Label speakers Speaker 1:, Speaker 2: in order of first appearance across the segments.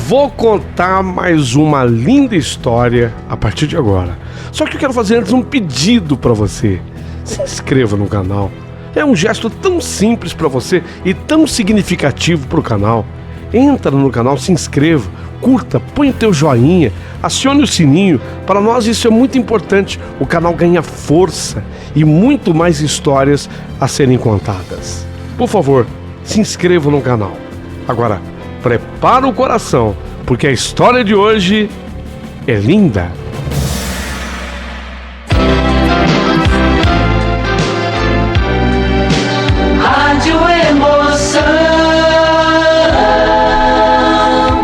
Speaker 1: Vou contar mais uma linda história a partir de agora. Só que eu quero fazer antes um pedido para você. Se inscreva no canal. É um gesto tão simples para você e tão significativo para o canal. Entra no canal, se inscreva, curta, põe o teu joinha, acione o sininho. Para nós isso é muito importante. O canal ganha força e muito mais histórias a serem contadas. Por favor, se inscreva no canal. Agora, prepara o coração, porque a história de hoje é linda.
Speaker 2: Rádio Emoção.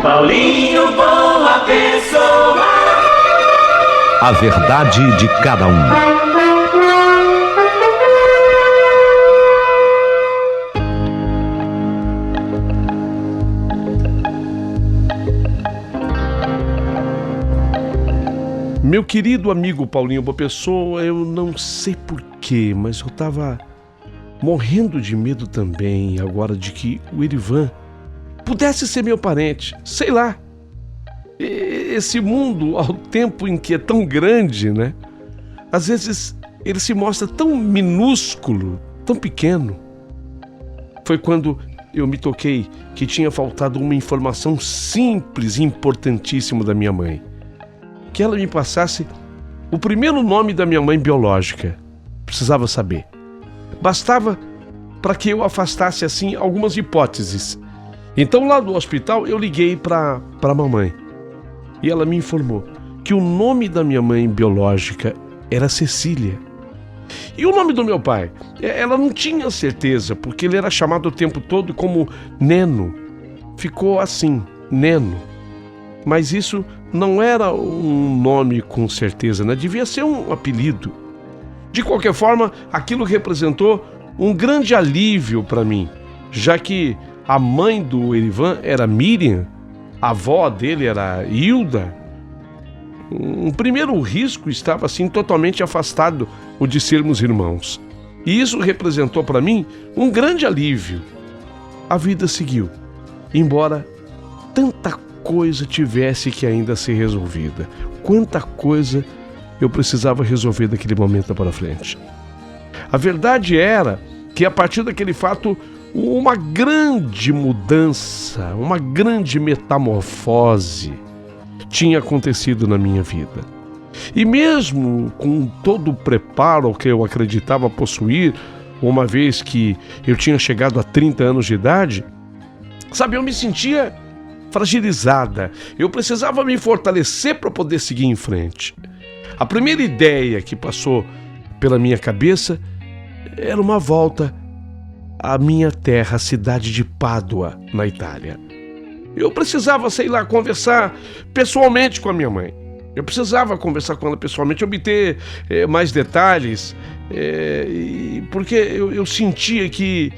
Speaker 2: Paulinho, boa pessoa.
Speaker 3: A verdade de cada um.
Speaker 1: Meu querido amigo Paulinho Boa Pessoa, eu não sei porquê, mas eu tava morrendo de medo também agora de que o Erivan pudesse ser meu parente, sei lá. Esse mundo, ao tempo em que é tão grande, né? Às vezes ele se mostra tão minúsculo, tão pequeno. Foi quando eu me toquei que tinha faltado uma informação simples e importantíssima da minha mãe. Que ela me passasse o primeiro nome da minha mãe biológica. Precisava saber. Bastava para que eu afastasse assim algumas hipóteses. Então lá do hospital eu liguei para a mamãe. E ela me informou que o nome da minha mãe biológica era Cecília. E o nome do meu pai? Ela não tinha certeza, porque ele era chamado o tempo todo como Neno. Ficou assim, Neno. Mas isso não era um nome com certeza, né? Devia ser um apelido. De qualquer forma, aquilo representou um grande alívio para mim, já que a mãe do Erivan era Miriam, a avó dele era Hilda. Um primeiro risco estava assim totalmente afastado, o de sermos irmãos. E isso representou para mim um grande alívio. A vida seguiu, embora tanta coisa tivesse que ainda ser resolvida. Quanta coisa eu precisava resolver daquele momento para frente. A verdade era que a partir daquele fato, uma grande mudança, uma grande metamorfose tinha acontecido na minha vida. E mesmo com todo o preparo que eu acreditava possuir, uma vez que eu tinha chegado a 30 anos de idade, sabe, eu me sentia fragilizada. Eu precisava me fortalecer para poder seguir em frente. A primeira ideia que passou pela minha cabeça era uma volta à minha terra, a cidade de Pádua, na Itália. Eu precisava, sei lá, conversar pessoalmente com a minha mãe. Eu precisava conversar com ela pessoalmente, obter mais detalhes, porque eu sentia que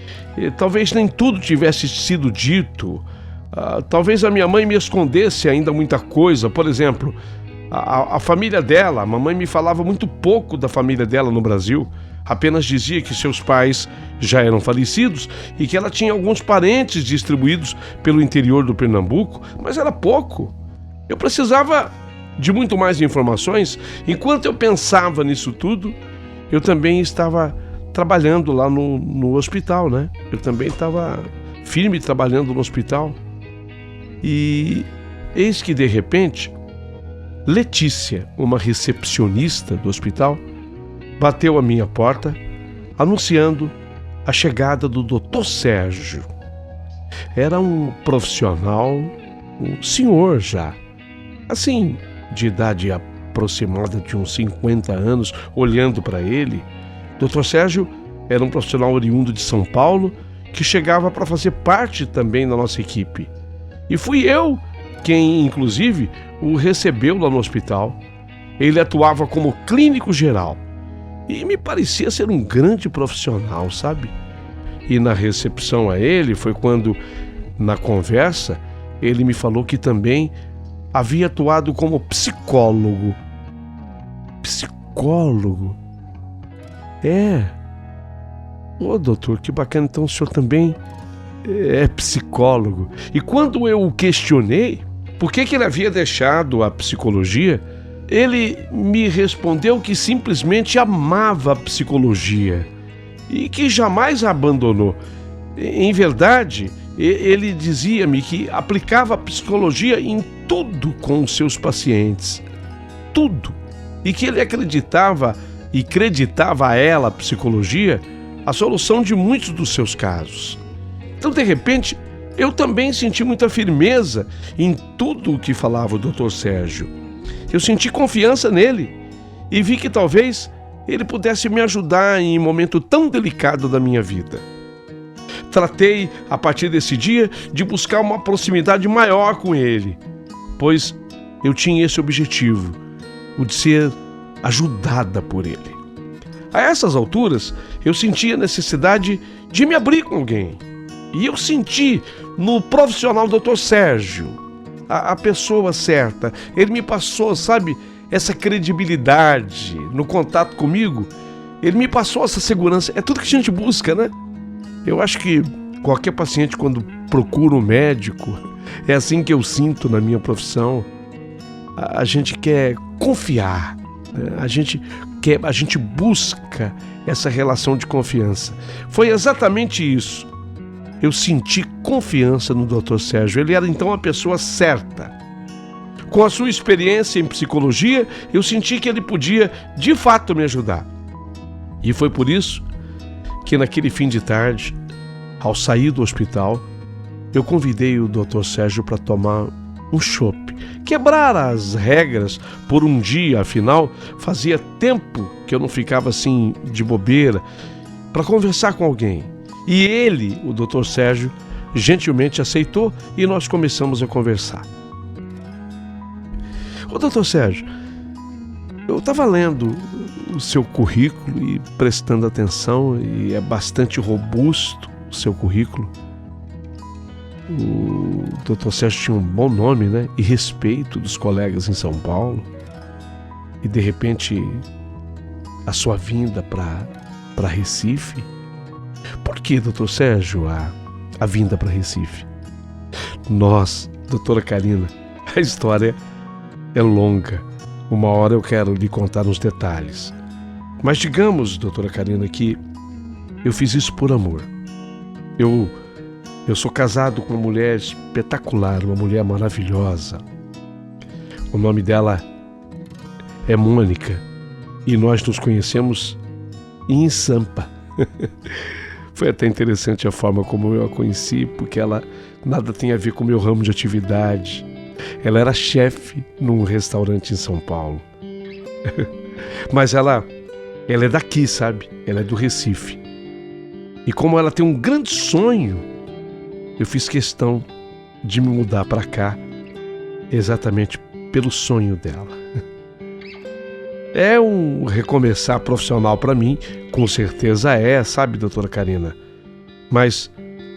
Speaker 1: talvez nem tudo tivesse sido dito. Talvez a minha mãe me escondesse ainda muita coisa. Por exemplo, a família dela, a mamãe me falava muito pouco da família dela no Brasil. Apenas dizia que seus pais já eram falecidos e que ela tinha alguns parentes distribuídos pelo interior do Pernambuco, mas era pouco. Eu precisava de muito mais informações. Enquanto eu pensava nisso tudo, eu também estava trabalhando lá no hospital, né? Eu também estava firme trabalhando no hospital. E eis que, de repente, Letícia, uma recepcionista do hospital, bateu à minha porta, anunciando a chegada do Dr. Sérgio. Era um profissional, um senhor já, assim, de idade aproximada de uns 50 anos. Olhando para ele, Dr. Sérgio era um profissional oriundo de São Paulo, que chegava para fazer parte também da nossa equipe. E fui eu quem, inclusive, o recebeu lá no hospital. Ele atuava como clínico geral e me parecia ser um grande profissional, sabe? E na recepção a ele foi quando, na conversa, ele me falou que também havia atuado como psicólogo. Psicólogo? É. Ô, doutor, que bacana, então o senhor também é psicólogo. E quando eu o questionei, por que ele havia deixado a psicologia, ele me respondeu que simplesmente amava a psicologia e que jamais a abandonou. Em verdade, ele dizia-me que aplicava a psicologia em tudo com os seus pacientes, tudo, e que ele acreditava e creditava a ela, a psicologia, a solução de muitos dos seus casos. Então, de repente, eu também senti muita firmeza em tudo o que falava o Dr. Sérgio. Eu senti confiança nele e vi que talvez ele pudesse me ajudar em um momento tão delicado da minha vida. Tratei, a partir desse dia, de buscar uma proximidade maior com ele, pois eu tinha esse objetivo, o de ser ajudada por ele. A essas alturas, eu sentia a necessidade de me abrir com alguém. E eu senti no profissional Dr. Sérgio, a pessoa certa. Ele me passou, sabe, essa credibilidade no contato comigo. Ele me passou essa segurança. É tudo que a gente busca, né? Eu acho que qualquer paciente, quando procura um médico, é assim que eu sinto na minha profissão. A gente quer confiar, né? A gente busca essa relação de confiança. Foi exatamente isso. Eu senti confiança no Dr. Sérgio. Ele era então a pessoa certa. Com a sua experiência em psicologia, eu senti que ele podia, de fato, me ajudar. E foi por isso que naquele fim de tarde, ao sair do hospital, eu convidei o Dr. Sérgio para tomar um chopp, quebrar as regras por um dia, afinal, fazia tempo que eu não ficava assim de bobeira, para conversar com alguém. E ele, o Dr. Sérgio, gentilmente aceitou e nós começamos a conversar. Ô, Dr. Sérgio, eu estava lendo o seu currículo e prestando atenção, e é bastante robusto o seu currículo. O Dr. Sérgio tinha um bom nome, né? E respeito dos colegas em São Paulo. E de repente, a sua vinda para Recife. Por que, Dr. Sérgio, a vinda para Recife? Nossa, doutora Karina, a história é longa. Uma hora eu quero lhe contar uns detalhes. Mas digamos, doutora Karina, que eu fiz isso por amor. Eu sou casado com uma mulher espetacular, uma mulher maravilhosa. O nome dela é Mônica e nós nos conhecemos em Sampa. Foi até interessante a forma como eu a conheci, porque ela nada tem a ver com o meu ramo de atividade. Ela era chefe num restaurante em São Paulo. Mas ela é daqui, sabe? Ela é do Recife. E como ela tem um grande sonho, eu fiz questão de me mudar para cá exatamente pelo sonho dela. É um recomeçar profissional para mim, com certeza é, sabe, doutora Karina? Mas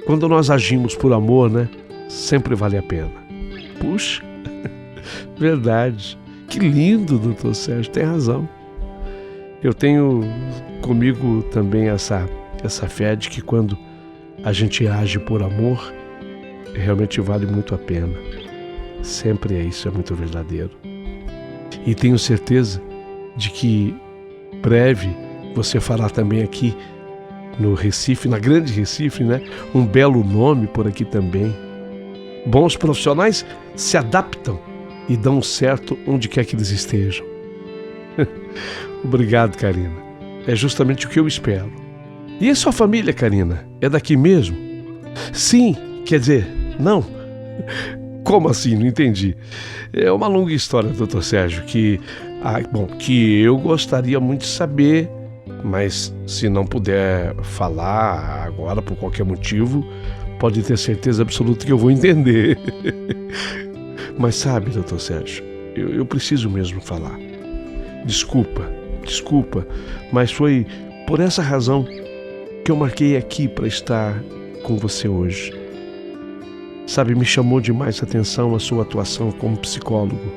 Speaker 1: quando nós agimos por amor, né, sempre vale a pena. Puxa, verdade. Que lindo, doutor Sérgio, tem razão. Eu tenho comigo também essa fé de que quando a gente age por amor, realmente vale muito a pena. Sempre é isso, é muito verdadeiro. E tenho certeza de que breve você fará também aqui no Recife, na Grande Recife, né? Um belo nome por aqui também. Bons profissionais se adaptam e dão certo onde quer que eles estejam. Obrigado, Karina. É justamente o que eu espero. E a sua família, Karina? É daqui mesmo? Sim, quer dizer, não. Como assim? Não entendi. É uma longa história, doutor Sérgio, que eu gostaria muito de saber, mas se não puder falar agora por qualquer motivo, pode ter certeza absoluta que eu vou entender. Mas sabe, doutor Sérgio, eu preciso mesmo falar. Desculpa, mas foi por essa razão que eu marquei aqui para estar com você hoje. Sabe, me chamou demais a atenção a sua atuação como psicólogo.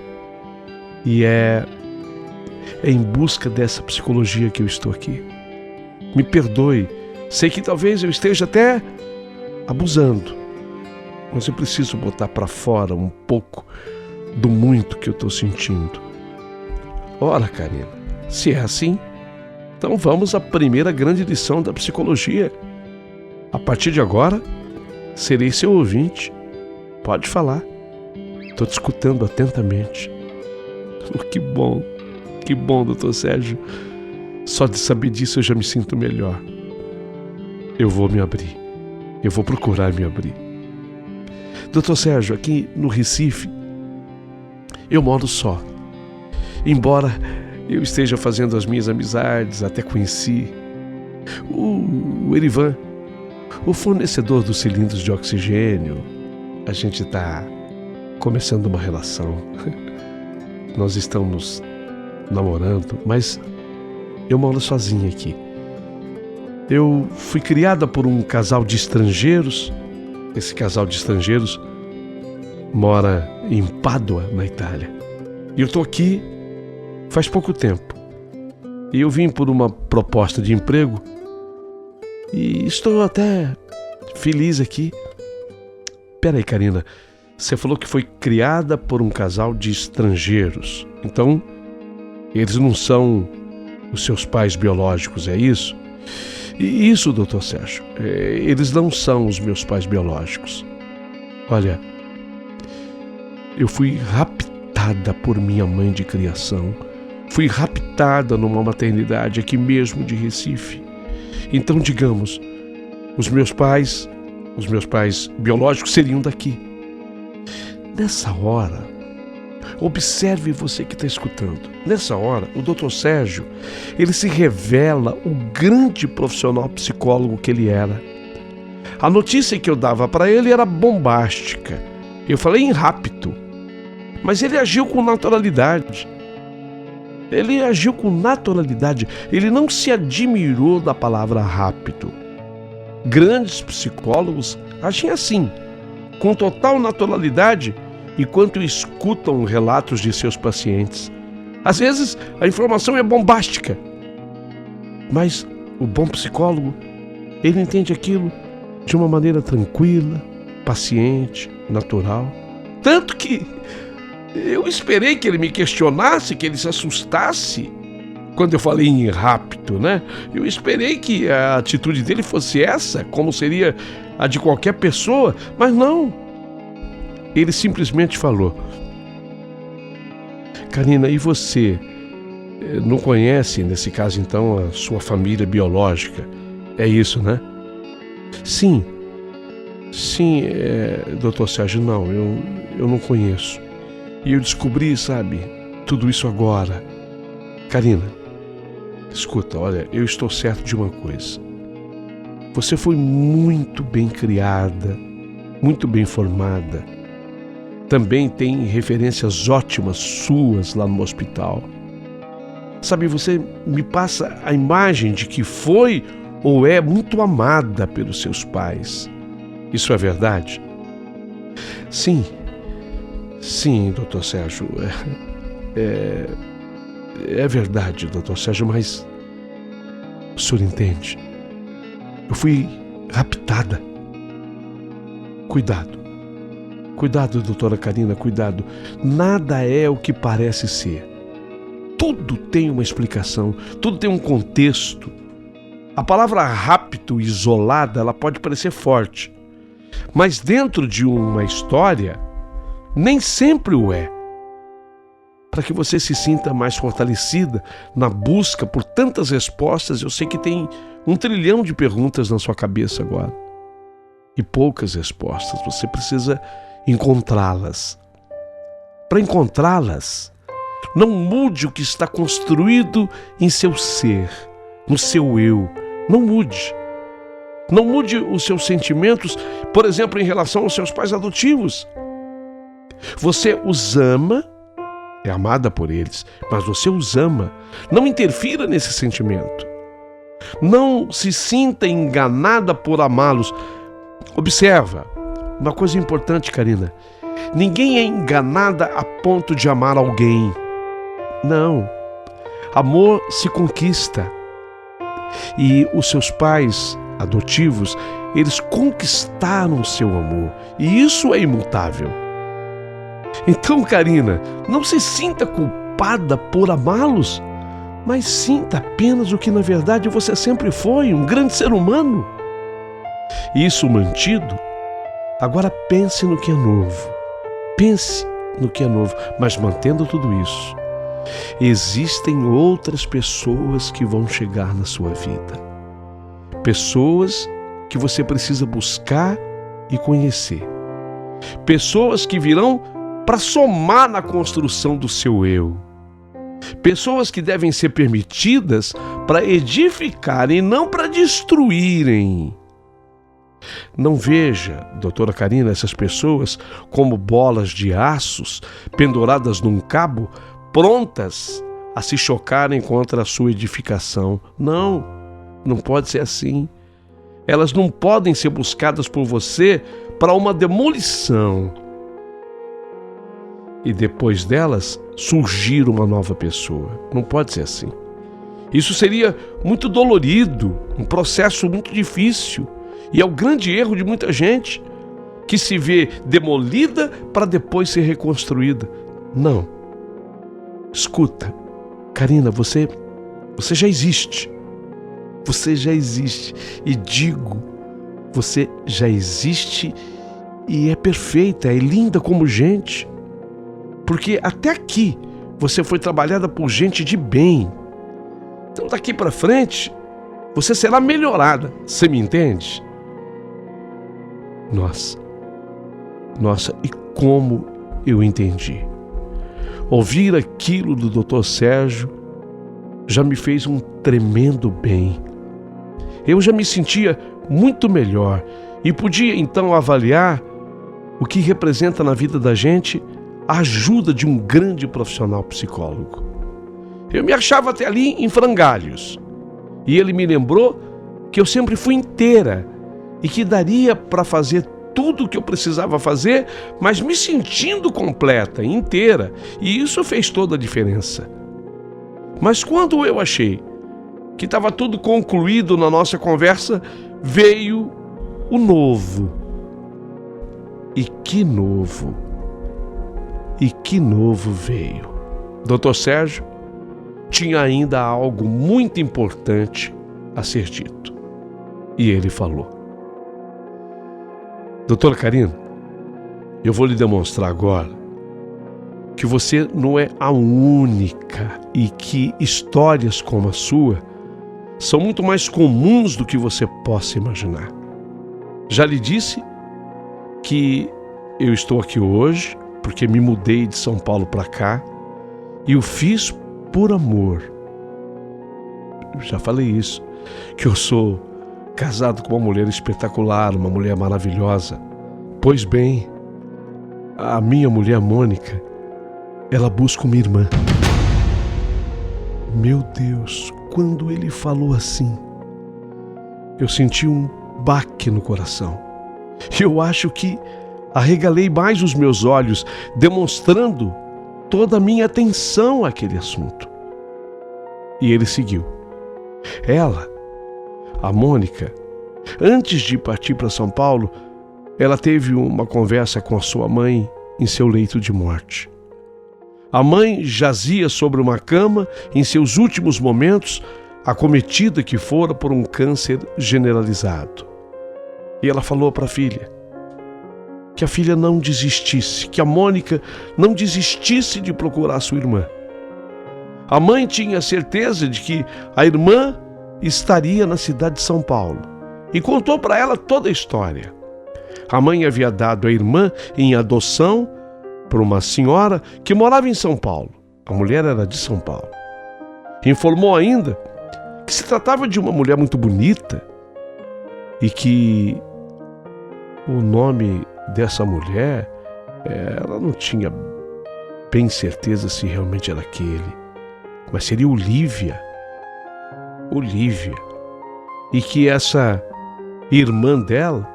Speaker 1: E é em busca dessa psicologia que eu estou aqui. Me perdoe, sei que talvez eu esteja até abusando, mas eu preciso botar para fora um pouco do muito que eu estou sentindo. Ora, Karina, se é assim, então vamos à primeira grande lição da psicologia. A partir de agora, serei seu ouvinte. Pode falar. Estou te escutando atentamente. Que bom, doutor Sérgio. Só de saber disso eu já me sinto melhor. Eu vou me abrir. Eu vou procurar me abrir. Doutor Sérgio, aqui no Recife, eu moro só. Embora eu esteja fazendo as minhas amizades, até conheci o Erivan, o fornecedor dos cilindros de oxigênio. A gente está começando uma relação. Nós estamos namorando, mas eu moro sozinha aqui. Eu fui criada por um casal de estrangeiros. Esse casal de estrangeiros mora em Pádua, na Itália. E eu estou aqui faz pouco tempo. E eu vim por uma proposta de emprego e estou até feliz aqui. Peraí, Karina, você falou que foi criada por um casal de estrangeiros. Então, eles não são os seus pais biológicos, é isso? E isso, doutor Sérgio, eles não são os meus pais biológicos. Olha, eu fui raptada por minha mãe de criação. Fui raptada numa maternidade aqui mesmo de Recife. Então, digamos, os meus pais biológicos seriam daqui. Nessa hora, observe você que está escutando. Nessa hora, o doutor Sérgio, ele se revela o grande profissional psicólogo que ele era. A notícia que eu dava para ele era bombástica. Eu falei em rapto, mas ele agiu com naturalidade. Ele não se admirou da palavra rapto. Grandes psicólogos agem assim, com total naturalidade, enquanto escutam relatos de seus pacientes. Às vezes, a informação é bombástica, mas o bom psicólogo, ele entende aquilo de uma maneira tranquila, paciente, natural. Tanto que eu esperei que ele me questionasse, que ele se assustasse quando eu falei em rapto, né? Eu esperei que a atitude dele fosse essa, como seria a de qualquer pessoa, mas não. Ele simplesmente falou: Karina, e você não conhece, nesse caso então, a sua família biológica? É isso, né? Sim, doutor Sérgio, não, eu não conheço. E eu descobri, sabe, tudo isso agora. Karina, escuta, olha, eu estou certo de uma coisa. Você foi muito bem criada, muito bem formada. Também tem referências ótimas suas lá no hospital. Sabe, você me passa a imagem de que foi ou é muito amada pelos seus pais. Isso é verdade? Sim, doutor Sérgio. É verdade, doutor Sérgio, mas o senhor entende? Eu fui raptada. Cuidado, doutora Karina, cuidado. Nada é o que parece ser. Tudo tem uma explicação, tudo tem um contexto. A palavra rapto isolada, ela pode parecer forte, mas dentro de uma história, nem sempre o é. Para que você se sinta mais fortalecida na busca por tantas respostas, eu sei que tem 1 trilhão de perguntas na sua cabeça agora. E poucas respostas, você precisa encontrá-las. Para encontrá-las, não mude o que está construído em seu ser, no seu eu. Não mude. Não mude os seus sentimentos, por exemplo, em relação aos seus pais adotivos. Você os ama, é amada por eles, mas você os ama. Não interfira nesse sentimento. Não se sinta enganada por amá-los. Observa, uma coisa importante, Karina. Ninguém é enganada a ponto de amar alguém. Não. Amor se conquista. E os seus pais adotivos, eles conquistaram o seu amor. E isso é imutável. Então, Karina, não se sinta culpada por amá-los, mas sinta apenas o que na verdade você sempre foi, um grande ser humano. Isso mantido, agora pense no que é novo. Pense no que é novo, mas mantendo tudo isso. Existem outras pessoas que vão chegar na sua vida. Pessoas que você precisa buscar e conhecer. Pessoas que virão para somar na construção do seu eu. Pessoas que devem ser permitidas para edificarem, não para destruírem. Não veja, doutora Karina, essas pessoas como bolas de aços penduradas num cabo, prontas a se chocarem contra a sua edificação. Não, não pode ser assim. Elas não podem ser buscadas por você para uma demolição. E depois delas surgir uma nova pessoa. Não pode ser assim. Isso seria muito dolorido, um processo muito difícil. E é o grande erro de muita gente que se vê demolida para depois ser reconstruída. Não. Escuta, Karina, você já existe. Você já existe. E digo, você já existe e é perfeita, é linda como gente. Porque até aqui você foi trabalhada por gente de bem. Então daqui para frente você será melhorada. Você me entende? Nossa, e como eu entendi. Ouvir aquilo do Dr. Sérgio já me fez um tremendo bem. Eu já me sentia muito melhor e podia então avaliar o que representa na vida da gente a ajuda de um grande profissional psicólogo. Eu me achava até ali em frangalhos e ele me lembrou que eu sempre fui inteira e que daria para fazer tudo o que eu precisava fazer, mas me sentindo completa, inteira, e isso fez toda a diferença. Mas quando eu achei que estava tudo concluído na nossa conversa, veio o novo. E que novo! E que novo veio! Dr. Sérgio tinha ainda algo muito importante a ser dito. E ele falou: Doutora Karina, eu vou lhe demonstrar agora que você não é a única e que histórias como a sua são muito mais comuns do que você possa imaginar. Já lhe disse que eu estou aqui hoje porque me mudei de São Paulo para cá e o fiz por amor. Eu já falei isso, que eu sou casado com uma mulher espetacular, uma mulher maravilhosa. Pois bem, a minha mulher Mônica, ela busca uma irmã. Meu Deus, quando ele falou assim, eu senti um baque no coração. Eu acho que arregalei mais os meus olhos, demonstrando toda a minha atenção àquele assunto. E ele seguiu. Ela, a Mônica, antes de partir para São Paulo, ela teve uma conversa com a sua mãe em seu leito de morte. A mãe jazia sobre uma cama em seus últimos momentos, acometida que fora por um câncer generalizado. E ela falou para a filha que a filha não desistisse, que a Mônica não desistisse de procurar sua irmã. A mãe tinha certeza de que a irmã estaria na cidade de São Paulo e contou para ela toda a história. A mãe havia dado a irmã em adoção por uma senhora que morava em São Paulo. A mulher era de São Paulo. Informou ainda que se tratava de uma mulher muito bonita e que o nome dessa mulher, ela não tinha bem certeza se realmente era aquele, mas seria Olívia. E que essa irmã dela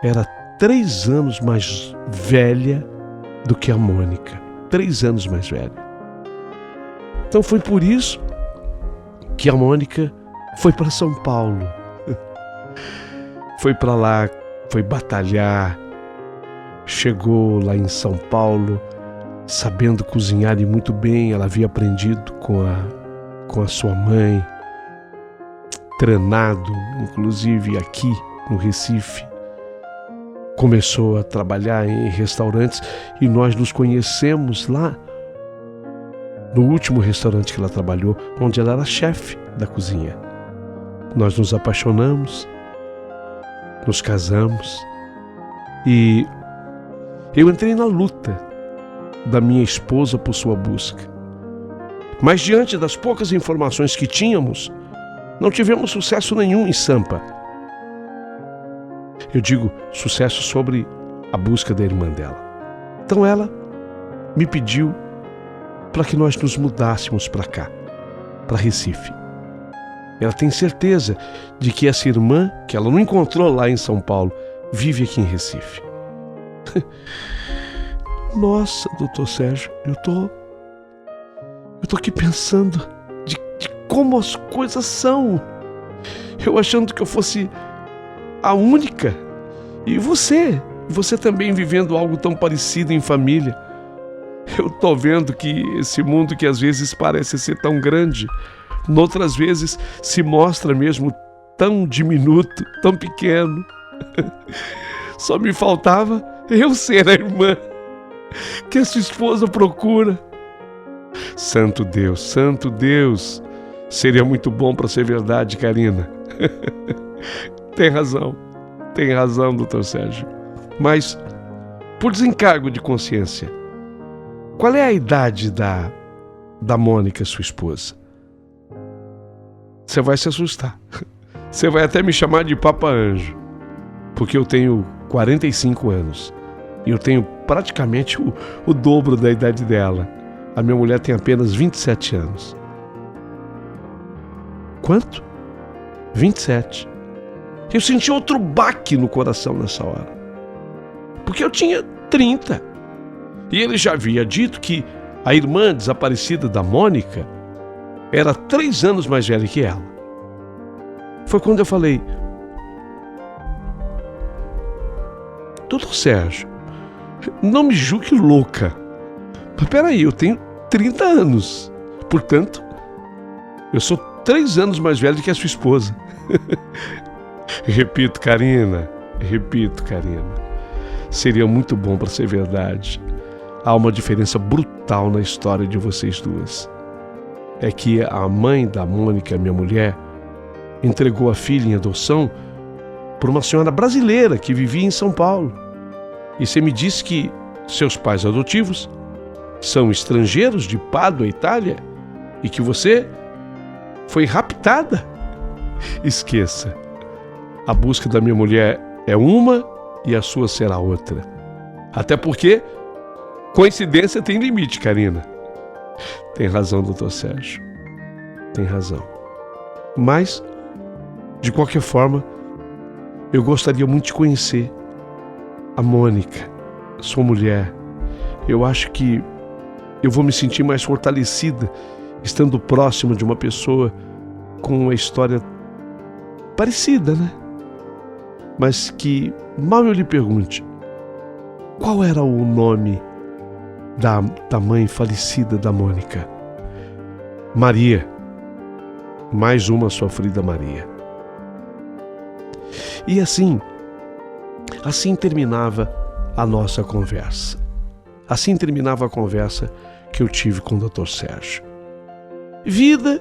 Speaker 1: era 3 anos mais velha do que a Mônica. 3 anos mais velha. Então foi por isso que a Mônica foi para São Paulo. Foi para lá, foi batalhar, chegou lá em São Paulo sabendo cozinhar e muito bem. Ela havia aprendido com a sua mãe, treinado, inclusive aqui no Recife. Começou a trabalhar em restaurantes e nós nos conhecemos lá no último restaurante que ela trabalhou, onde ela era chefe da cozinha. Nós nos apaixonamos, nos casamos e eu entrei na luta da minha esposa por sua busca. Mas diante das poucas informações que tínhamos, não tivemos sucesso nenhum em Sampa. Eu digo sucesso sobre a busca da irmã dela. Então ela me pediu para que nós nos mudássemos para cá, para Recife. Ela tem certeza de que essa irmã, que ela não encontrou lá em São Paulo, vive aqui em Recife. Nossa, doutor Sérgio, eu tô aqui pensando de como as coisas são. Eu achando que eu fosse a única. E você também vivendo algo tão parecido em família. Eu tô vendo que esse mundo que às vezes parece ser tão grande, noutras vezes se mostra mesmo tão diminuto, tão pequeno. Só me faltava eu ser a irmã que a sua esposa procura. Santo Deus, seria muito bom para ser verdade, Karina. Tem razão, doutor Sérgio. Mas, por desencargo de consciência, qual é a idade da Mônica, sua esposa? Você vai se assustar. Você vai até me chamar de Papa Anjo, porque eu tenho 45 anos e eu tenho praticamente o dobro da idade dela. A minha mulher tem apenas 27 anos. Quanto? 27. Eu senti outro baque no coração nessa hora, porque eu tinha 30. E ele já havia dito que a irmã desaparecida da Mônica era 3 anos mais velha que ela. Foi quando eu falei: doutor Sérgio, não me julgue louca, mas peraí, eu tenho 30 anos, portanto, eu sou 3 anos mais velho que a sua esposa. Repito, Karina, seria muito bom para ser verdade. Há uma diferença brutal na história de vocês duas. É que a mãe da Mônica, minha mulher, entregou a filha em adoção por uma senhora brasileira que vivia em São Paulo. E você me disse que seus pais adotivos são estrangeiros de Pádua, Itália, e que você foi raptada. Esqueça. A busca da minha mulher é uma e a sua será outra. Até porque coincidência tem limite, Karina. Tem razão, doutor Sérgio. Tem razão. Mas, de qualquer forma, eu gostaria muito de conhecer a Mônica, sua mulher. Eu acho que eu vou me sentir mais fortalecida estando próximo de uma pessoa com uma história parecida, né? Mas que, mal eu lhe pergunte, qual era o nome da mãe falecida da Mônica? Maria. Mais uma sofrida Maria. E assim terminava a nossa conversa. Assim terminava a conversa que eu tive com o Dr. Sérgio. Vida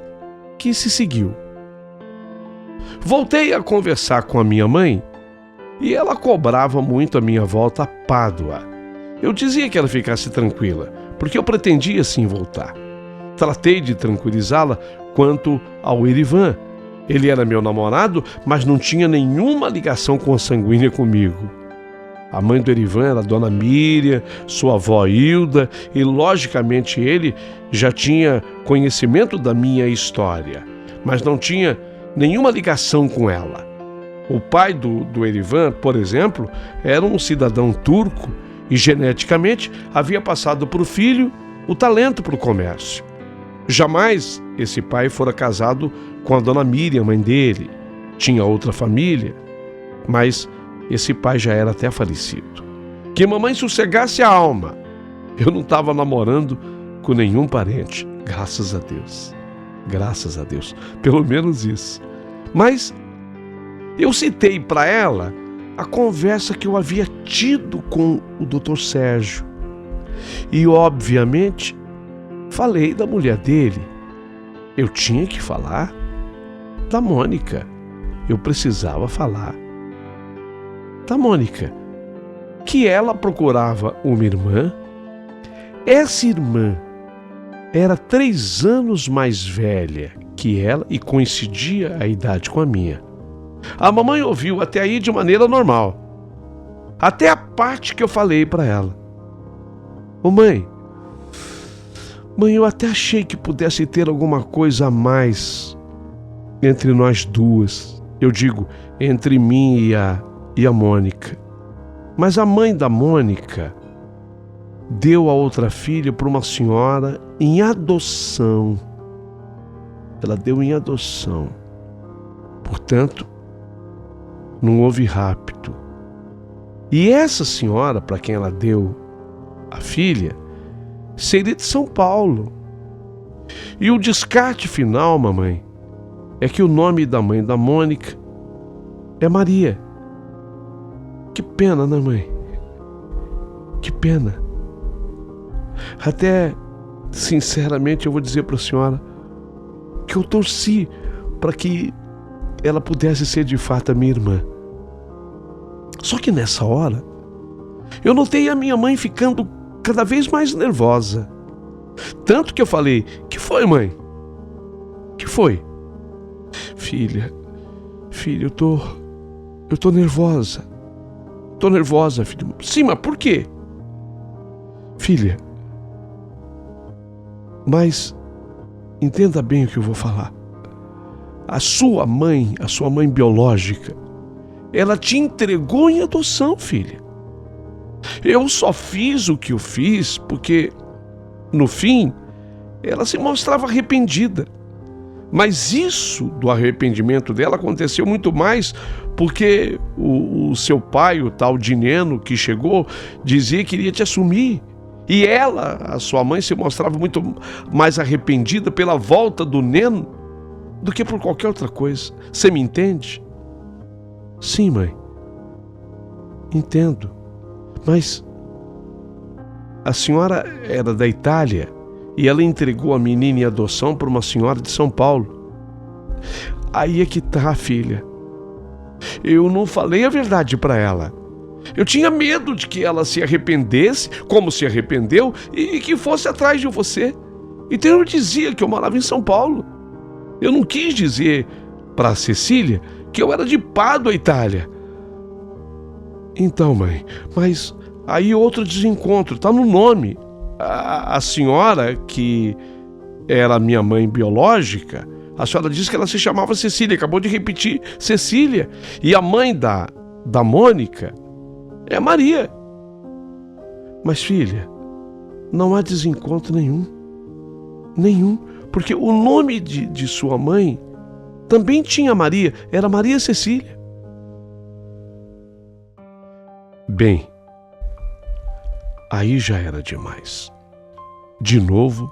Speaker 1: que se seguiu. Voltei a conversar com a minha mãe e ela cobrava muito a minha volta a Pádua. Eu dizia que ela ficasse tranquila, porque eu pretendia sim voltar. Tratei de tranquilizá-la quanto ao Erivan. Ele era meu namorado, mas não tinha nenhuma ligação consanguínea comigo. A mãe do Erivan era a Dona Miriam, sua avó Hilda, e logicamente ele já tinha conhecimento da minha história, mas não tinha nenhuma ligação com ela. O pai do Erivan, por exemplo, era um cidadão turco e geneticamente havia passado para o filho o talento para o comércio. Jamais esse pai fora casado com a Dona Miriam, mãe dele. Tinha outra família, mas esse pai já era até falecido. que mamãe sossegasse a alma. Eu não estava namorando com nenhum parente, graças a Deus. Graças a Deus, pelo menos isso. Mas eu citei para ela a conversa que eu havia tido com o Dr. Sérgio. E, obviamente, falei da mulher dele. Eu tinha que falar da Mônica. Eu precisava falar da Mônica. Que ela procurava uma irmã. Essa irmã era 3 anos mais velha que ela e coincidia a idade com a minha. A mamãe ouviu até aí de maneira normal. Até a parte que eu falei para ela. Ô mãe, eu até achei que pudesse ter alguma coisa a mais entre nós duas. Eu digo, entre mim e a Mônica. Mas a mãe da Mônica deu a outra filha para uma senhora em adoção. Ela deu em adoção. Portanto, não houve rapto. E essa senhora, para quem ela deu a filha, seria de São Paulo. E o descarte final, mamãe, é que o nome da mãe da Mônica é Maria. Que pena, né, mãe? Que pena. Até, sinceramente, eu vou dizer para a senhora que eu torci para que ela pudesse ser de fato a minha irmã. Só que nessa hora, eu notei a minha mãe ficando cada vez mais nervosa. Tanto que eu falei, que foi, mãe? Que foi? Filha, eu tô nervosa. Tô nervosa, filha. Sim, mas por quê? Filha, mas entenda bem o que eu vou falar. A sua mãe biológica, ela te entregou em adoção, filha. Eu só fiz o que eu fiz porque, no fim, ela se mostrava arrependida. Mas isso do arrependimento dela aconteceu muito mais porque o seu pai, o tal de Neno, que chegou, dizia que iria te assumir. E ela, a sua mãe, se mostrava muito mais arrependida pela volta do Neno do que por qualquer outra coisa. Você me entende? Sim, mãe. Entendo. Mas a senhora era da Itália e ela entregou a menina em adoção para uma senhora de São Paulo. Aí é que tá, filha. Eu não falei a verdade para ela. Eu tinha medo de que ela se arrependesse, como se arrependeu, e que fosse atrás de você. Então eu dizia que eu morava em São Paulo. Eu não quis dizer para a Cecília que eu era de Pádua, Itália. Então, mãe, mas aí outro desencontro, tá no nome. A senhora, que era minha mãe biológica, a senhora disse que ela se chamava Cecília, acabou de repetir Cecília. E a mãe da Mônica é Maria. Mas, filha, não há desencontro nenhum. Nenhum. Porque o nome de sua mãe também tinha Maria, era Maria Cecília. Bem, aí já era demais. De novo,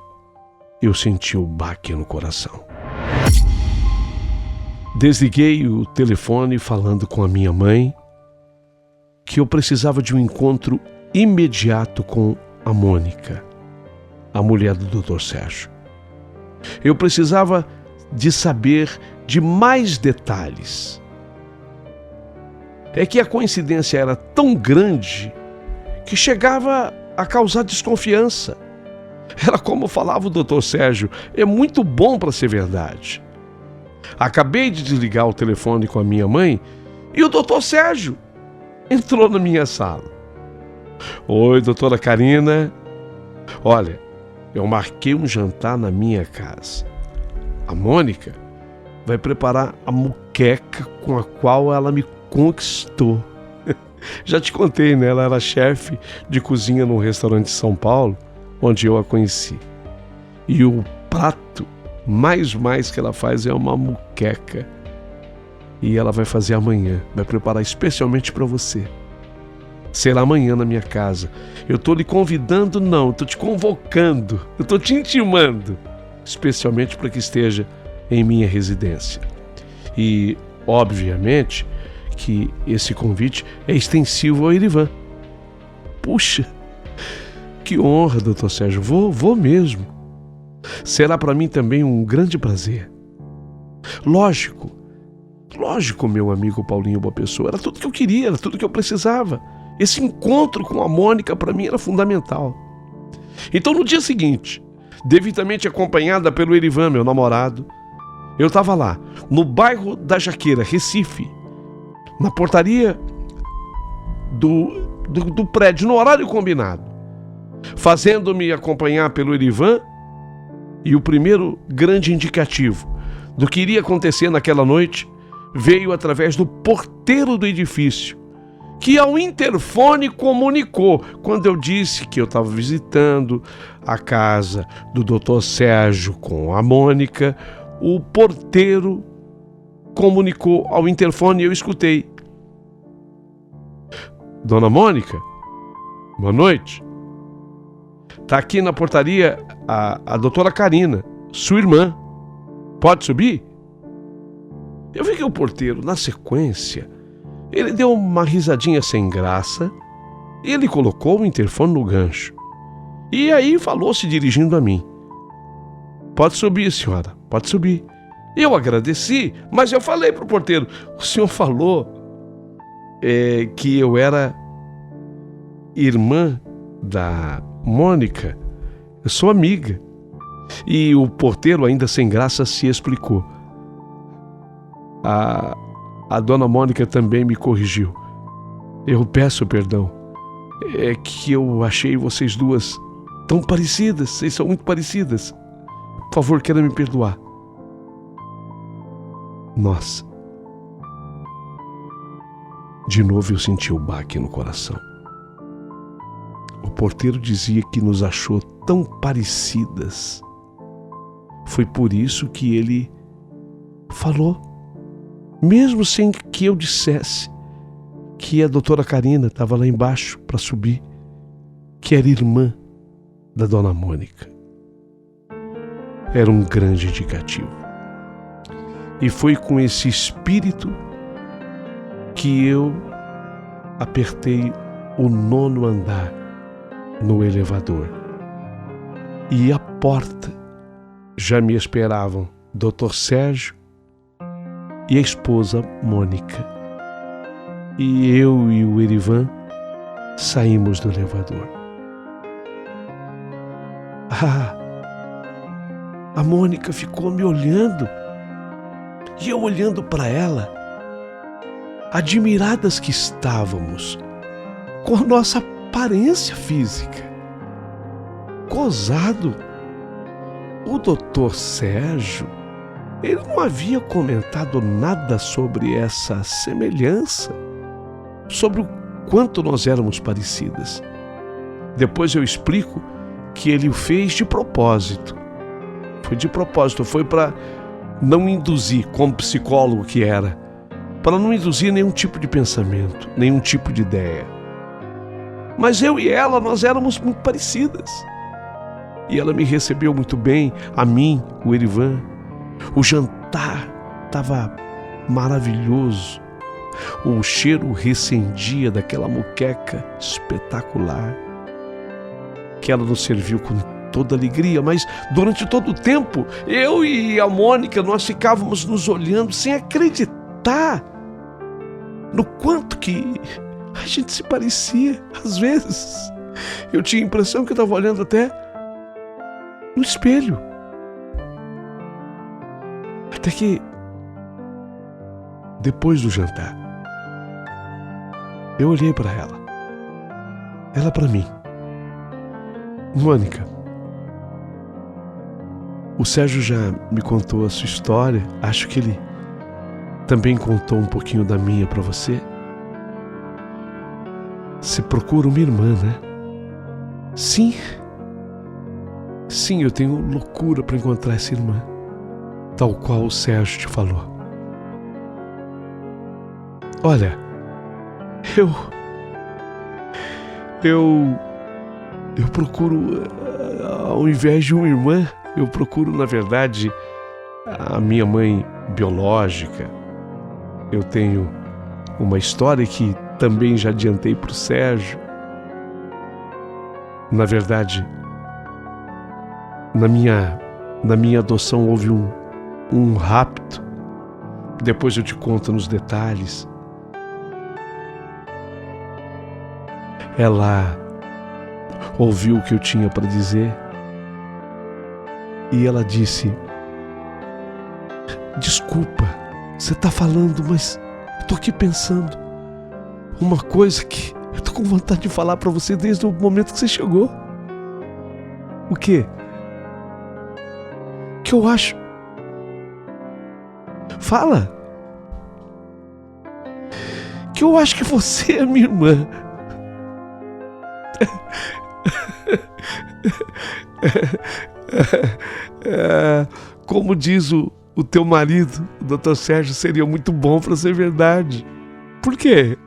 Speaker 1: eu senti o baque no coração. Desliguei o telefone falando com a minha mãe que eu precisava de um encontro imediato com a Mônica, a mulher do Dr. Sérgio. Eu precisava de saber de mais detalhes. É que a coincidência era tão grande que chegava a causar desconfiança. Era como falava o Dr. Sérgio, é muito bom para ser verdade. Acabei de desligar o telefone com a minha mãe e o Dr. Sérgio entrou na minha sala. Oi, doutora Karina. Olha, eu marquei um jantar na minha casa. A Mônica vai preparar a muqueca com a qual ela me conquistou. Já te contei, né? Ela era chefe de cozinha num restaurante de São Paulo, onde eu a conheci. E o prato mais que ela faz é uma muqueca. E ela vai fazer amanhã, vai preparar especialmente para você. será amanhã na minha casa. Eu estou lhe convidando, não, estou te convocando, eu estou te intimando, especialmente para que esteja em minha residência. E, obviamente, que esse convite é extensivo ao Erivan. Puxa, que honra, doutor Sérgio, vou mesmo. Será para mim também um grande prazer. Lógico, meu amigo Paulinho Boa Pessoa, era tudo que eu queria, era tudo que eu precisava. Esse encontro com a Mônica para mim era fundamental. Então no dia seguinte, devidamente acompanhada pelo Erivan, meu namorado, eu estava lá, no bairro da Jaqueira, Recife, na portaria do prédio, no horário combinado, fazendo-me acompanhar pelo Erivan, e o primeiro grande indicativo do que iria acontecer naquela noite veio através do porteiro do edifício, que ao interfone comunicou quando eu disse que eu estava visitando a casa do Dr. Sérgio com a Mônica. O porteiro comunicou ao interfone e eu escutei: Dona Mônica, boa noite. Está aqui na portaria a doutora Karina, sua irmã. Pode subir? Eu vi que o porteiro, na sequência, ele deu uma risadinha sem graça e ele colocou o interfone no gancho. E aí falou se dirigindo a mim: Pode subir, senhora, pode subir. Eu agradeci, mas eu falei para o porteiro: O senhor falou que eu era irmã da Mônica, eu sou amiga. E o porteiro, ainda sem graça, se explicou. A dona Mônica também me corrigiu. Eu peço perdão. É que eu achei vocês duas tão parecidas. Vocês são muito parecidas. Por favor, queira me perdoar. Nossa. De novo eu senti o baque no coração. O porteiro dizia que nos achou tão parecidas. Foi por isso que ele falou, mesmo sem que eu dissesse, que a doutora Karina estava lá embaixo para subir, que era irmã da dona Mônica. Era um grande indicativo. E foi com esse espírito que eu apertei o 9º andar no elevador. E a porta já me esperavam Dr. Sérgio e a esposa Mônica. E eu e o Erivan saímos do elevador. A Mônica ficou me olhando e eu olhando para ela, admiradas que estávamos com a nossa aparência física. Gozado, o Dr. Sérgio, ele não havia comentado nada sobre essa semelhança, sobre o quanto nós éramos parecidas. Depois eu explico que ele o fez de propósito. Foi de propósito, foi para não induzir, como psicólogo que era, para não induzir nenhum tipo de pensamento, nenhum tipo de ideia. Mas eu e ela, nós éramos muito parecidas. E ela me recebeu muito bem, a mim, o Erivan. O jantar estava maravilhoso. O cheiro recendia daquela moqueca espetacular, que ela nos serviu com toda alegria, mas durante todo o tempo, eu e a Mônica, nós ficávamos nos olhando sem acreditar no quanto que a gente se parecia. Às vezes, eu tinha a impressão que eu estava olhando até no espelho. Até que, depois do jantar, eu olhei para ela para mim: Mônica, o Sérgio já me contou a sua história, acho que ele também contou um pouquinho da minha para você. Você procura uma irmã, né? Sim, eu tenho loucura para encontrar essa irmã, tal qual o Sérgio te falou. eu procuro, ao invés de uma irmã, eu procuro, na verdade, a minha mãe biológica. Eu tenho uma história que também já adiantei para o Sérgio. Na verdade, na minha adoção houve um rapto. Depois eu te conto nos detalhes. Ela ouviu o que eu tinha para dizer e ela disse: desculpa, você está falando, mas eu tô aqui pensando uma coisa que eu tô com vontade de falar para você desde o momento que você chegou. O quê? Que eu acho... Fala! Que eu acho que você é minha irmã. Como diz o teu marido, o Dr. Sérgio, seria muito bom para ser verdade. Por quê?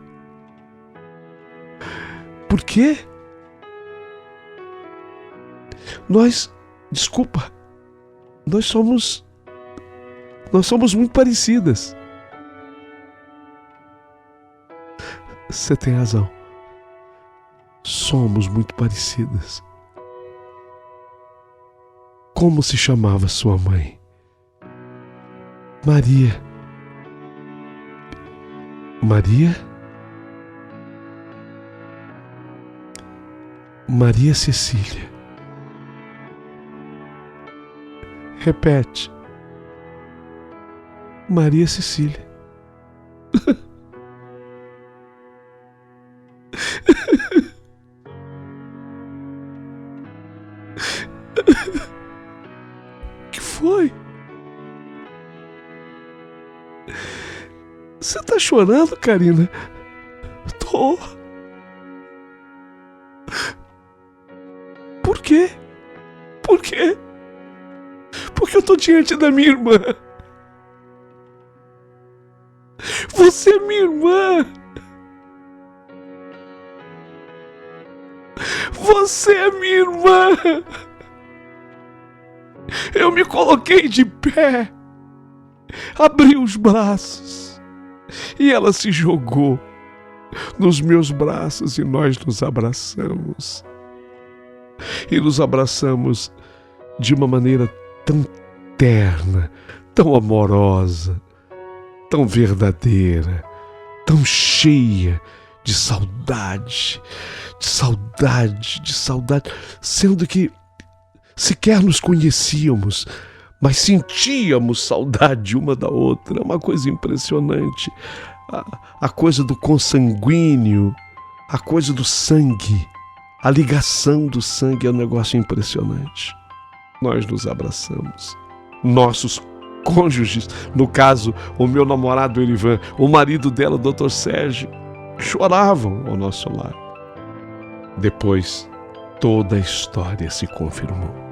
Speaker 1: Por quê? Desculpa, nós somos muito parecidas. Você tem razão. Somos muito parecidas. Como se chamava sua mãe? Maria. Maria? Maria Cecília. Repete. Maria Cecília. Que foi? Você tá chorando, Karina? Tô. Por quê? Por quê? Porque eu tô diante da minha irmã. Você é minha irmã. Você é minha irmã. Eu me coloquei de pé, abri os braços e ela se jogou nos meus braços e nós nos abraçamos. E nos abraçamos de uma maneira tão terna, tão amorosa, tão verdadeira, tão cheia de saudade, sendo que sequer nos conhecíamos, mas sentíamos saudade uma da outra. É uma coisa impressionante. A coisa do consanguíneo, a coisa do sangue, a ligação do sangue é um negócio impressionante. Nós nos abraçamos. Nossos cônjuges, no caso, o meu namorado Erivan, o marido dela, o Dr. Sérgio, choravam ao nosso lado. Depois, toda a história se confirmou.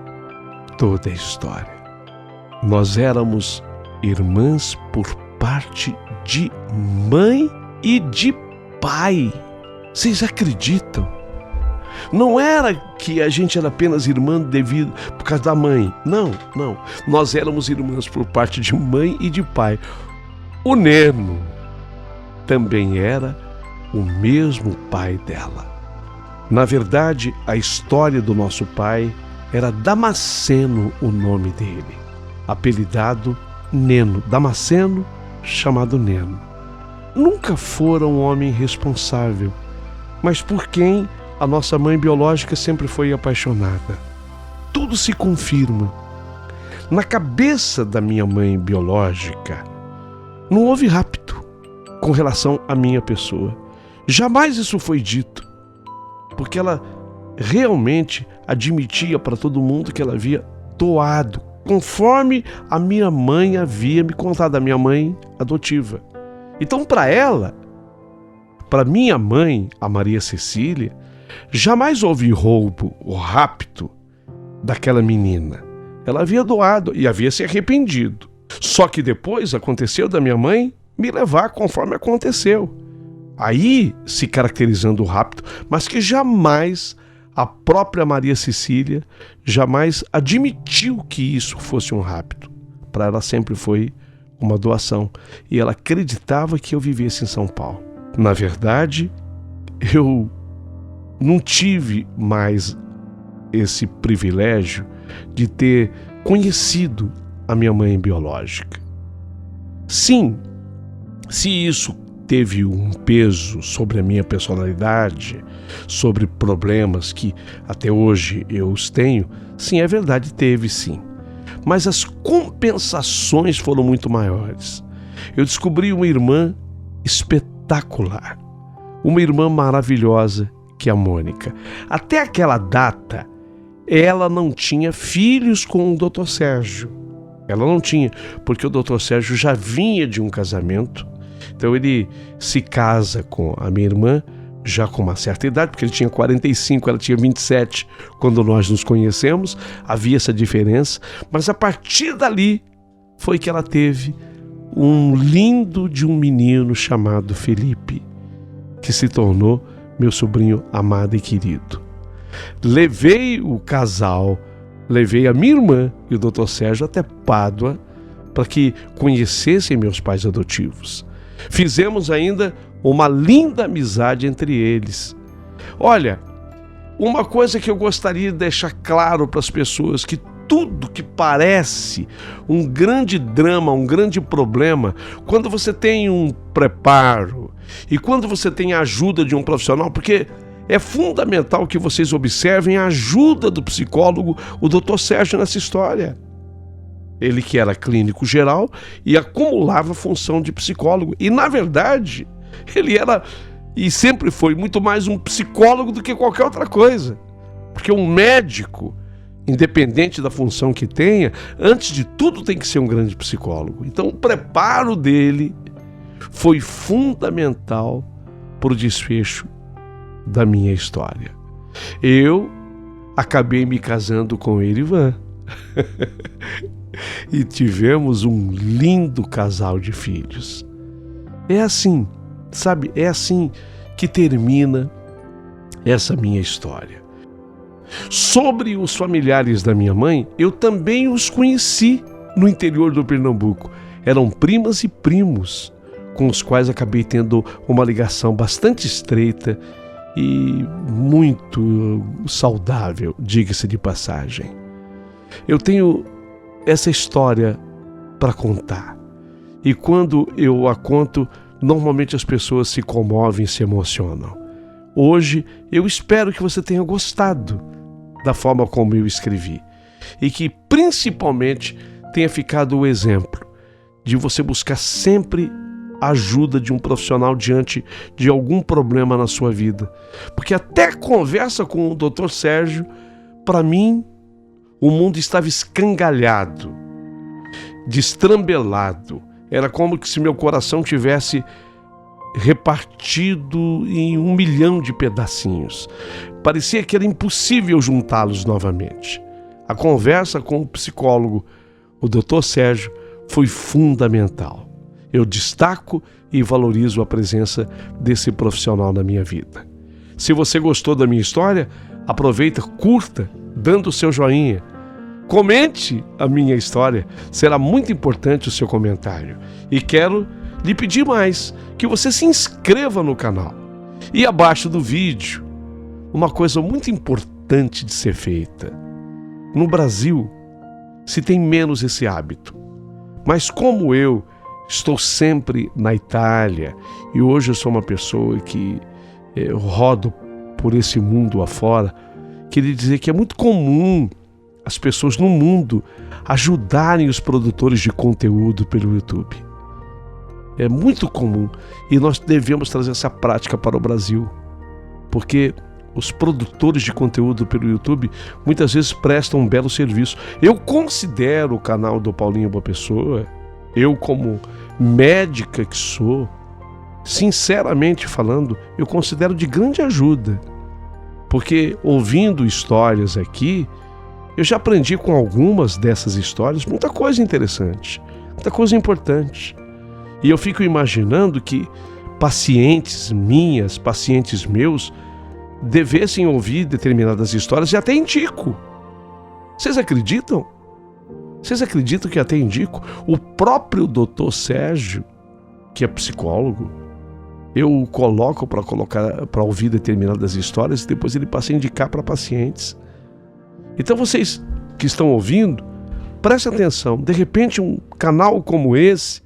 Speaker 1: Toda a história. Nós éramos irmãs por parte de mãe e de pai. Vocês acreditam? Não era que a gente era apenas irmã por causa da mãe. Não. Nós éramos irmãs por parte de mãe e de pai. O Neno também era o mesmo pai dela. Na verdade, a história do nosso pai era Damasceno, o nome dele, apelidado Neno. Damasceno, chamado Neno. Nunca fora um homem responsável, mas por quem a nossa mãe biológica sempre foi apaixonada. Tudo se confirma. Na cabeça da minha mãe biológica, não houve rapto com relação à minha pessoa. Jamais isso foi dito, porque ela realmente admitia para todo mundo que ela havia doado, conforme a minha mãe havia me contado, a minha mãe adotiva. Então, para ela, para minha mãe, a Maria Cecília, jamais houve roubo ou rapto daquela menina. Ela havia doado e havia se arrependido. Só que depois aconteceu da minha mãe me levar conforme aconteceu. aí se caracterizando o rapto, mas que jamais a própria Maria Cecília jamais admitiu que isso fosse um rapto. Para ela sempre foi uma doação e ela acreditava que eu vivesse em São Paulo. Na verdade, eu não tive mais esse privilégio de ter conhecido a minha mãe biológica. Sim, se isso teve um peso sobre a minha personalidade, sobre problemas que até hoje eu os tenho, sim, é verdade, teve sim. Mas as compensações foram muito maiores. Eu descobri uma irmã espetacular, uma irmã maravilhosa que é a Mônica. Até aquela data, ela não tinha filhos com o Dr. Sérgio. Ela não tinha, porque o Dr. Sérgio já vinha de um casamento. Então ele se casa com a minha irmã já com uma certa idade, porque ele tinha 45, ela tinha 27 quando nós nos conhecemos. Havia essa diferença, mas a partir dali foi que ela teve um lindo de um menino chamado Felipe, que se tornou meu sobrinho amado e querido. Levei o casal, levei a minha irmã e o Dr. Sérgio até Pádua para que conhecessem meus pais adotivos. Fizemos ainda uma linda amizade entre eles. Olha, uma coisa que eu gostaria de deixar claro para as pessoas, que tudo que parece um grande drama, um grande problema, quando você tem um preparo e quando você tem a ajuda de um profissional, porque é fundamental que vocês observem a ajuda do psicólogo, o Dr. Sérgio, nessa história. Ele que era clínico geral e acumulava a função de psicólogo. E, na verdade, ele era e sempre foi muito mais um psicólogo do que qualquer outra coisa. Porque um médico, independente da função que tenha, antes de tudo tem que ser um grande psicólogo. Então, o preparo dele foi fundamental para o desfecho da minha história. Eu acabei me casando com o Erivan. E tivemos um lindo casal de filhos. É assim, sabe? É assim que termina essa minha história. Sobre os familiares da minha mãe, eu também os conheci no interior do Pernambuco. Eram primas e primos com os quais acabei tendo uma ligação bastante estreita e muito saudável, diga-se de passagem. Eu tenho essa história para contar. E quando eu a conto, normalmente as pessoas se comovem, se emocionam. Hoje, eu espero que você tenha gostado da forma como eu escrevi. E que, principalmente, tenha ficado o exemplo de você buscar sempre a ajuda de um profissional diante de algum problema na sua vida. Porque até a conversa com o Dr. Sérgio, para mim, o mundo estava escangalhado, destrambelado. Era como se meu coração tivesse repartido em 1 milhão de pedacinhos. Parecia que era impossível juntá-los novamente. A conversa com o psicólogo, o Dr. Sérgio, foi fundamental. Eu destaco e valorizo a presença desse profissional na minha vida. Se você gostou da minha história, aproveita, curta, dando o seu joinha. Comente a minha história, será muito importante o seu comentário. E quero lhe pedir mais, que você se inscreva no canal. E abaixo do vídeo, uma coisa muito importante de ser feita. No Brasil, se tem menos esse hábito. Mas como eu estou sempre na Itália, e hoje eu sou uma pessoa que rodo por esse mundo afora, queria dizer que é muito comum as pessoas no mundo ajudarem os produtores de conteúdo pelo YouTube. É muito comum e nós devemos trazer essa prática para o Brasil, porque os produtores de conteúdo pelo YouTube muitas vezes prestam um belo serviço. Eu considero o canal do Paulinho Boa Pessoa, eu como médica que sou, sinceramente falando, eu considero de grande ajuda, porque ouvindo histórias aqui, eu já aprendi com algumas dessas histórias muita coisa interessante, muita coisa importante. E eu fico imaginando que pacientes minhas, pacientes meus, devessem ouvir determinadas histórias e até indico. Vocês acreditam? Vocês acreditam que até indico? O próprio Dr. Sérgio, que é psicólogo, eu coloco para ouvir determinadas histórias e depois ele passa a indicar para pacientes. Então vocês que estão ouvindo, prestem atenção. De repente um canal como esse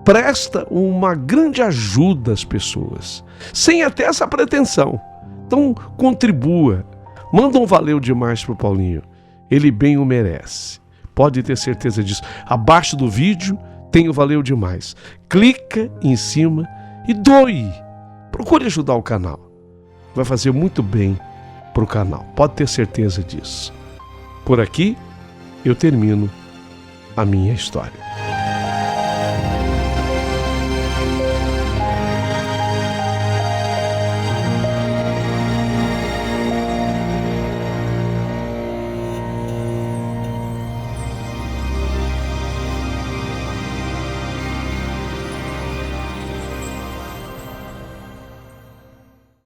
Speaker 1: presta uma grande ajuda às pessoas, sem até essa pretensão. Então contribua, manda um valeu demais pro Paulinho, ele bem o merece. Pode ter certeza disso. Abaixo do vídeo tem o valeu demais. Clica em cima e doe. Procure ajudar o canal. Vai fazer muito bem pro canal. Pode ter certeza disso. Por aqui eu termino a minha história.